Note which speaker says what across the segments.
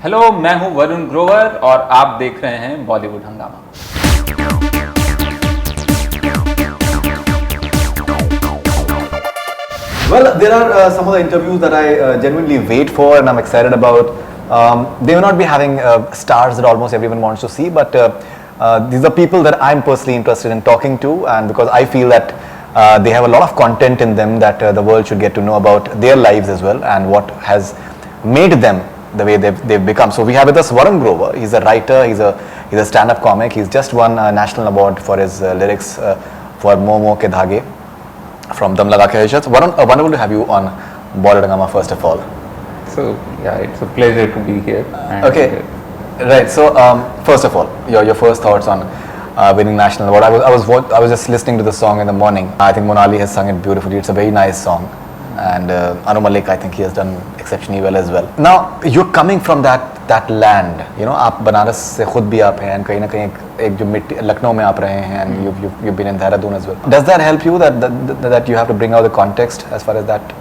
Speaker 1: Hello, मैं हूं वरुण ग्रोवर और आप देख रहे हैं बॉलीवुड हंगामा।
Speaker 2: Well, there are some of the interviews that I genuinely wait for and I'm excited about. They may not be having stars that almost everyone wants to see, but these are people that I'm personally interested in talking to, and because I feel that they have a lot of content in them that the world should get to know about their lives as well and what has made them the way they've become. So we have with us Varun Grover. He's a writer, he's a stand-up comic. He's just won a national award for his lyrics for Momo Ke Dhage from Dam Laga Ke Ishq. Varun, wonderful to have you on Bollywood Hungama first of all.
Speaker 1: So yeah, it's a pleasure to be here.
Speaker 2: Okay, right. So first of all, your first thoughts on winning national award. I was just listening to the song in the morning. I think Monali has sung it beautifully. It's a very nice song, and Anu Malik, I think he has done exceptionally well as well. Now you're coming from that land, you know. आप बनारस से खुद भी आप हैं, and कहीं ना कहीं एक जो मिट्टी लखनऊ में आप रहे हैं, and you've been in Dehradun as well. Does that help you that you have to bring out the context as far as that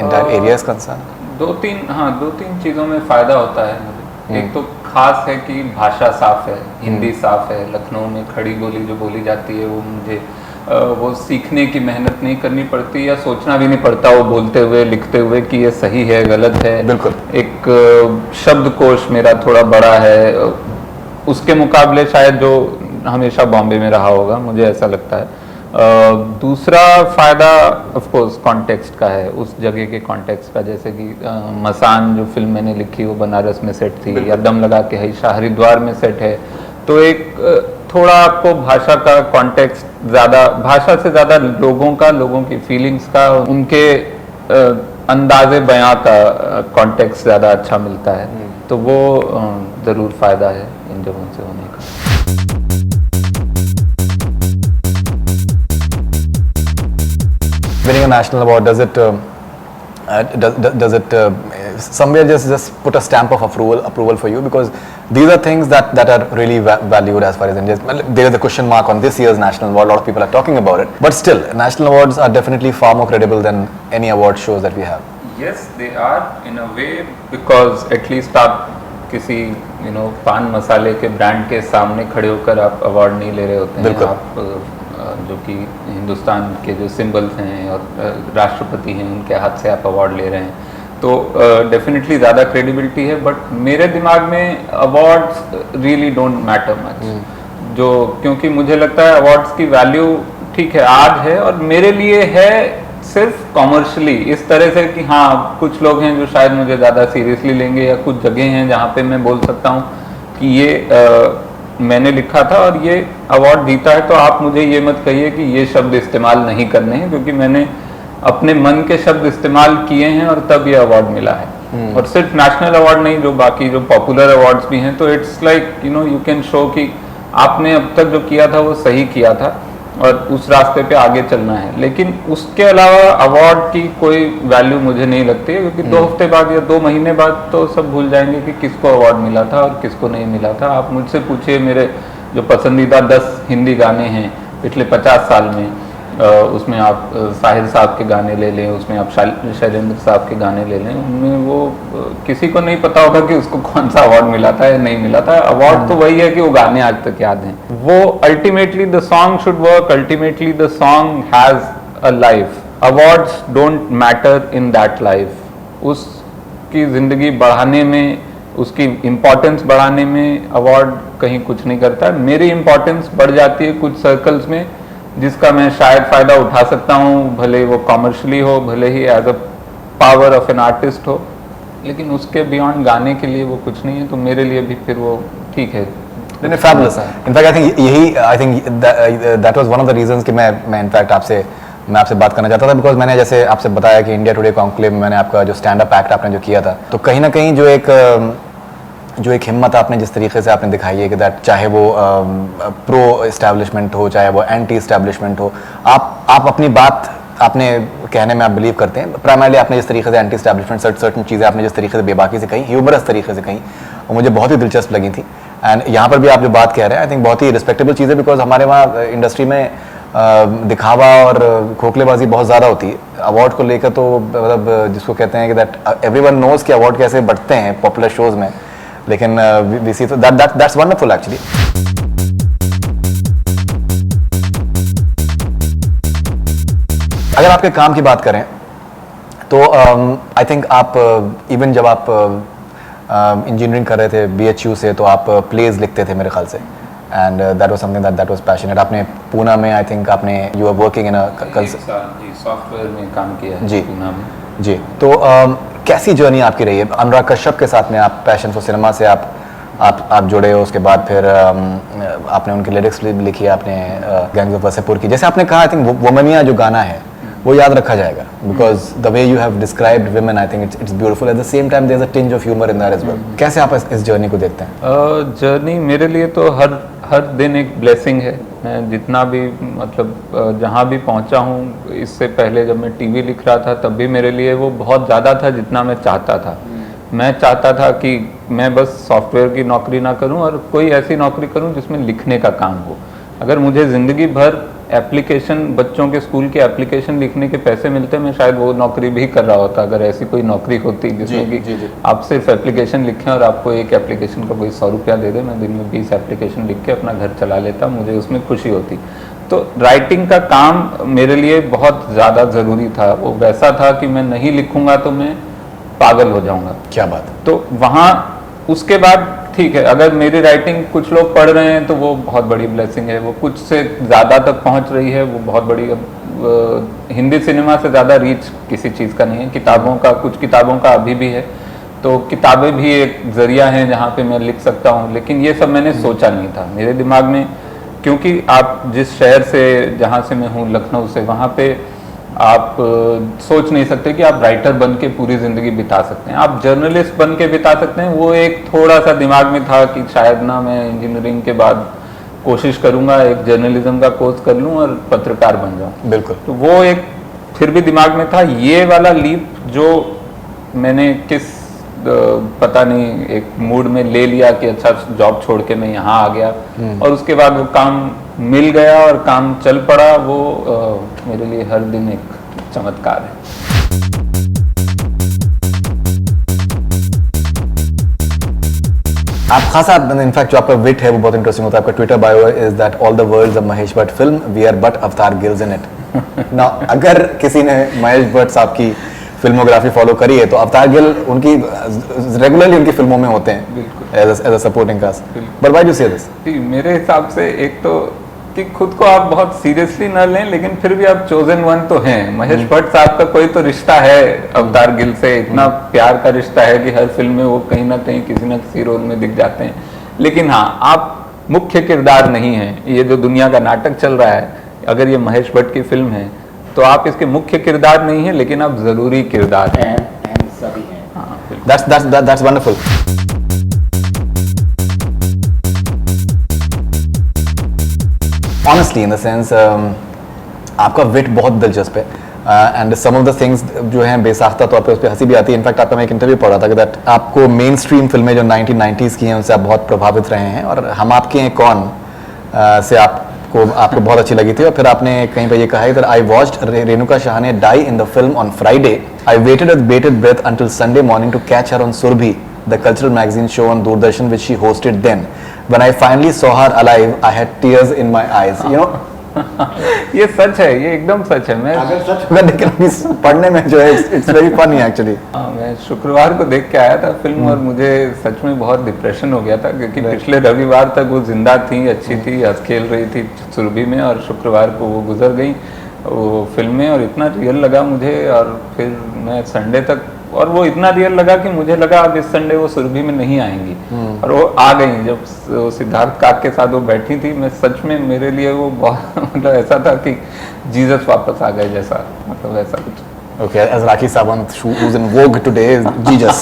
Speaker 2: entire area is concerned?
Speaker 1: दो तीन चीज़ों में फ़ायदा होता है मुझे। एक तो खास है कि भाषा साफ है, हिंदी साफ है। लखनऊ में खड़ी बोली जो बोली जाती है वो मुझे वो सीखने की मेहनत नहीं करनी पड़ती या सोचना भी नहीं पड़ता वो बोलते हुए लिखते हुए कि ये सही है गलत है।
Speaker 2: बिल्कुल।
Speaker 1: एक शब्दकोश मेरा थोड़ा बड़ा है उसके मुकाबले शायद जो हमेशा बॉम्बे में रहा होगा, मुझे ऐसा लगता है। दूसरा फ़ायदा ऑफ कोर्स कॉन्टेक्स्ट का है, उस जगह के कॉन्टेक्स्ट का। जैसे कि मसान जो फिल्म मैंने लिखी वो बनारस में सेट थी, या दम लगा के हईशा हरिद्वार में सेट है। तो एक थोड़ा आपको भाषा का कॉन्टेक्स्ट ज़्यादा, भाषा से ज़्यादा लोगों की फीलिंग्स का, उनके अंदाज़े बयां का कॉन्टेक्स्ट ज़्यादा अच्छा मिलता है। तो वो ज़रूर फ़ायदा है इन जगहों से होने का।
Speaker 2: Winning a national award, does it somewhere just put a stamp of approval for you? Because these are things that are really valued as far as India. There is a question mark on this year's national award. A lot of people are talking about it, but still, national awards are definitely far more credible than any award shows that we have.
Speaker 1: Yes, they are in a way, because at least आप किसी पान मसाले के brand के सामने खड़े होकर आप अवार्ड नहीं ले रहे होते हैं। आप जो कि हिंदुस्तान के जो सिंबल्स हैं और राष्ट्रपति हैं उनके हाथ से आप अवार्ड ले रहे हैं, तो डेफिनेटली ज़्यादा क्रेडिबिलिटी है। बट मेरे दिमाग में awards really don't matter much, जो क्योंकि मुझे लगता है अवार्ड्स की वैल्यू ठीक है आज है और मेरे लिए है सिर्फ कॉमर्शियली, इस तरह से कि हाँ कुछ लोग हैं जो शायद मुझे ज़्यादा सीरियसली लेंगे, या कुछ जगह हैं जहाँ पे मैं बोल सकता हूँ कि ये मैंने लिखा था और ये अवार्ड जीता है, तो आप मुझे ये मत कहिए कि ये शब्द इस्तेमाल नहीं करने हैं, क्योंकि मैंने अपने मन के शब्द इस्तेमाल किए हैं और तब ये अवार्ड मिला है। और सिर्फ नेशनल अवार्ड नहीं, जो बाकी जो पॉपुलर अवार्ड्स भी हैं, तो it's like you can show कि आपने अब तक जो किया था वो सही किया था और उस रास्ते पे आगे चलना है। लेकिन उसके अलावा अवार्ड की कोई वैल्यू मुझे नहीं लगती है, क्योंकि 2 हफ्ते बाद या 2 महीने बाद तो सब भूल जाएंगे कि किसको अवार्ड मिला था और किसको नहीं मिला था। आप मुझसे पूछिए मेरे जो पसंदीदा 10 हिंदी गाने हैं पिछले 50 साल में, उसमें आप साहिर साहब के गाने ले लें, उसमें आप शैलेंद्र साहब के गाने ले लें, उनमें वो किसी को नहीं पता होगा कि उसको कौन सा अवार्ड मिला था या नहीं मिला था। अवार्ड तो वही है कि वो गाने आज तक याद हैं। वो ultimately the song should work, ultimately the song has a life. Awards don't matter in that life. उसकी ज़िंदगी बढ़ाने में, उसकी इम्पोर्टेंस बढ़ाने में अवार्ड कहीं कुछ नहीं करता है। मेरी इम्पोर्टेंस बढ़ जाती है कुछ सर्कल्स में, जिसका मैं शायद फ़ायदा उठा सकता हूँ, भले वो कॉमर्शियली हो, भले ही as a power of an artist हो, लेकिन उसके बियॉन्ड गाने के लिए वो कुछ नहीं है। तो मेरे लिए भी फिर वो ठीक है।
Speaker 2: Fabulous. In fact I think that was one of the reasons कि मैं इनफैक्ट आपसे बात करना चाहता था, बिकॉज मैंने जैसे आपसे बताया कि इंडिया टुडे कॉन्क्लेव में मैंने आपका जो स्टैंड अप एक्ट आपने जो किया था, तो कहीं ना कहीं जो एक हिम्मत आपने जिस तरीके से आपने दिखाई है कि दैट चाहे वो प्रो इस्टेब्लिशमेंट हो चाहे वो एंटी इस्टेब्लिशमेंट हो, आप अपनी बात आपने कहने में आप बिलीव करते हैं। प्राइमरली आपने जिस तरीके से एंटी इस्टेब्लिशमेंट सर्टन चीज़ें आपने जिस तरीके से बेबाकी से कही, ह्यूमरस तरीके से कही, वो मुझे बहुत ही दिलचस्प लगी थी। एंड यहाँ पर भी आप जो बात कह रहे हैं आई थिंक बहुत ही रिस्पेक्टेबल चीज़ है, बिकॉज हमारे वहाँ इंडस्ट्री में दिखावा और खोखलेबाजी बहुत ज़्यादा होती है अवार्ड को लेकर। तो मतलब जिसको कहते हैं कि दैट एवरीवन नोज कि अवार्ड कैसे बढ़ते हैं पॉपुलर शोज़ में, लेकिन we see that's wonderful actually. अगर आपके काम की बात करें तो आई थिंक आप इवन जब आप इंजीनियरिंग कर रहे थे BHU से, तो आप प्लेज लिखते थे मेरे ख्याल से, and that was something that was passionate. आपने पूना में आई थिंक आपने you are working in
Speaker 1: G software में काम किया है
Speaker 2: जी
Speaker 1: पूना में।
Speaker 2: जी, तो कैसी जर्नी आपकी रही है? अनुराग कश्यप के साथ में आप पैशन फॉर सिनेमा से आप जुड़े हो, उसके बाद फिर आपने उनकी लिरिक्स लिखी, आपने गैंग्स ऑफ वासेपुर की, जैसे आपने कहा आई थिंक वोमनिया जो गाना है वो याद रखा जाएगा, because the way you have described women I think it's beautiful, at the same time there is a tinge of humour in that as well. कैसे आप इस जर्नी को देखते हैं?
Speaker 1: जर्नी मेरे लिए तो हर दिन एक ब्लेसिंग है। मैं जितना भी मतलब जहाँ भी पहुँचा हूँ, इससे पहले जब मैं टीवी लिख रहा था तब भी मेरे लिए वो बहुत ज़्यादा था जितना मैं चाहता था। मैं चाहता था कि मैं बस सॉफ्टवेयर की नौकरी ना करूं और कोई ऐसी नौकरी करूं जिसमें लिखने का काम हो। अगर मुझे ज़िंदगी भर एप्लीकेशन, बच्चों के स्कूल के एप्लीकेशन लिखने के पैसे मिलते, मैं शायद वो नौकरी भी कर रहा होता। अगर ऐसी कोई नौकरी होती जिसमें कि आप सिर्फ एप्लीकेशन लिखें और आपको एक एप्लीकेशन का कोई 100 रुपया दे दे, मैं दिन में 20 एप्लीकेशन लिख के अपना घर चला लेता, मुझे उसमें खुशी होती। तो राइटिंग का काम मेरे लिए बहुत ज़्यादा ज़रूरी था। वो वैसा था कि मैं नहीं लिखूंगा तो मैं पागल हो जाऊंगा।
Speaker 2: क्या बात है।
Speaker 1: तो वहाँ उसके बाद ठीक है, अगर मेरी राइटिंग कुछ लोग पढ़ रहे हैं तो वो बहुत बड़ी ब्लेसिंग है, वो कुछ से ज़्यादा तक पहुँच रही है, वो बहुत बड़ी। हिंदी सिनेमा से ज़्यादा रीच किसी चीज़ का नहीं है। किताबों का, कुछ किताबों का अभी भी है, तो किताबें भी एक ज़रिया है जहाँ पे मैं लिख सकता हूँ, लेकिन ये सब मैंने सोचा नहीं था मेरे दिमाग में। क्योंकि आप जिस शहर से, जहाँ से मैं हूँ लखनऊ से, वहाँ पे आप सोच नहीं सकते कि आप राइटर बन के पूरी ज़िंदगी बिता सकते हैं, आप जर्नलिस्ट बन के बिता सकते हैं। वो एक थोड़ा सा दिमाग में था कि शायद ना मैं इंजीनियरिंग के बाद कोशिश करूंगा, एक जर्नलिज्म का कोर्स कर लूं और पत्रकार बन जाऊं।
Speaker 2: बिल्कुल।
Speaker 1: तो वो एक फिर भी दिमाग में था। ये वाला लीप जो मैंने पता नहीं एक मूड में ले लिया कि अच्छा जॉब छोड़ के मैं यहाँ आ गया, और उसके बाद वो काम मिल गया और काम चल पड़ा, वो मेरे लिए हर दिन एक चमत्कार है।
Speaker 2: आप खासा इनफैक्ट जो आपका विट है वो बहुत इंटरेस्टिंग होता है। आपका Twitter bio is that all the worlds of Mahesh Bhatt film, we are but avatar gills in it. ना अगर किसी ने महेश भट्ट साहब की फिल्मोग्राफी फॉलो करी है तो अवतार गिल उनकी रेगुलरली उनकी फिल्मों में होते हैं as a supporting cast. But why do say this?
Speaker 1: मेरे हिसाब से एक तो कि खुद को आप बहुत सीरियसली न लें, लेकिन फिर भी आप चोजन वन तो हैं। महेश भट्ट साहब का कोई तो रिश्ता है अवतार गिल से, इतना प्यार का रिश्ता है कि हर फिल्म में वो कहीं ना कहीं किसी न किसी रोल में दिख जाते हैं। लेकिन हाँ, आप मुख्य किरदार नहीं हैं। ये जो दुनिया का नाटक चल रहा है, अगर ये महेश भट्ट की फिल्म है तो आप इसके मुख्य किरदार नहीं है, लेकिन आप जरूरी किरदार हैं।
Speaker 3: सभी हैं।
Speaker 1: हाँ,
Speaker 2: that's wonderful. Honestly, in the sense, आपका विट बहुत दिलचस्प है, and some of the things जो हैं बेसाख्ता तौर पे उस पर हंसी भी आती है। इनफैक्ट आपका मैं एक इंटरव्यू पढ़ा था कि दैट आपको मेन स्ट्रीम फिल्में जो 1990s की हैं उनसे आप बहुत प्रभावित रहे हैं, और हम आपके हैं कौन से आपको बहुत अच्छी लगी थी। और फिर आपने कहीं पे ये कहा है that I watched Renuka Shahane die in the film on Friday, I waited with bated breath until Sunday morning to catch her on Surabhi, the cultural magazine show on Doordarshan which she hosted then. When I finally saw her alive, I had tears in my eyes. You know,
Speaker 1: ये सच है, ये एकदम सच है।
Speaker 2: मैं लेकिन पढ़ने में जो है it's very funny actually.
Speaker 1: मैं शुक्रवार को देख के आया था फिल्म, और मुझे सच में बहुत डिप्रेशन हो गया था, क्योंकि पिछले रविवार तक वो जिंदा थी, अच्छी थी, हंस खेल रही थी सुरभि में, और शुक्रवार को वो गुजर गई वो फिल्म में, और इतना रियल लगा मुझे। और फिर मैं संडे तक, और वो इतना रियल लगा कि मुझे लगा अब इस संडे वो सुरभि में नहीं आएंगी, और वो आ गई। जब वो सिद्धार्थ काक के साथ वो बैठी थी, मैं सच में, मेरे लिए वो बहुत मतलब ऐसा था कि जीसस वापस आ गए जैसा, मतलब ऐसा कुछ।
Speaker 2: Okay, as Rakhi Sawant, who's in vogue today, is Jesus.